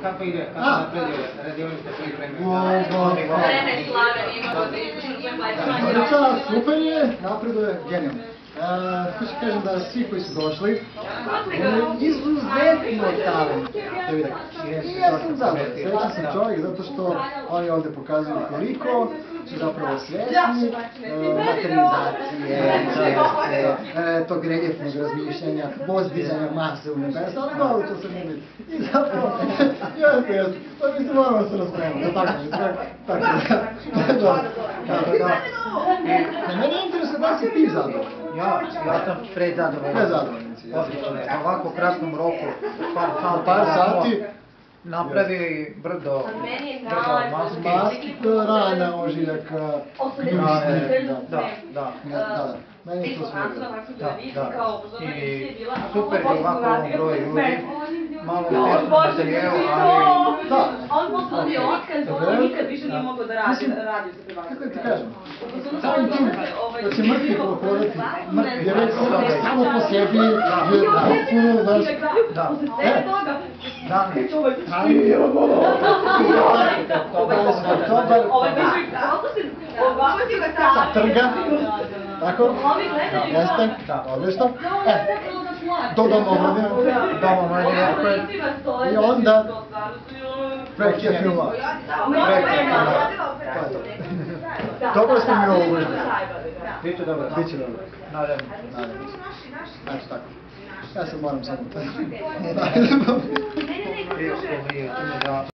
Kako ide? Kako napredio radionice pripreme? Vreme slave, imamo da Gorica, super je, napreduje, genijalno. Hoću kažem da svi koji su došli, izuzetno talent. I ja sam zadovoljan, srećan sam čovjek zato što oni ovdje pokazuju koliko su zapravo svjesni materializacije, tog reljefnog razmišljanja, pozdizanja mase u nebesa, ali dobro, to se ne vidi. I zapravo, jeste, to mi se moramo se raspremati, tako da. Mene interesuje da si ti zadovoljan. Ja sam prezadovoljan. Prezadovoljan si, U ovako kratkom roku, par sati, napravili brdo maski. Rana, ožiljaka, Da. Meni je to sve. I super je ovako ovom broju ljudi. Malo teško materijelu, ali... Da. On posudio otkaz, on nikad više nije mogao da radi za privaka. Kako ti kažem? Samim tim da će mrtvi propodati, jer je samo po sebi je potpuno, znaš... Posle svega toga... Sa trga, tako? Jeste, odlično. Do Doma omladine. I onda... Prekija filma. Dobro smo mi ovo uložili. Biće dobro. Nadam se. Znači tako. Ja se moram samo...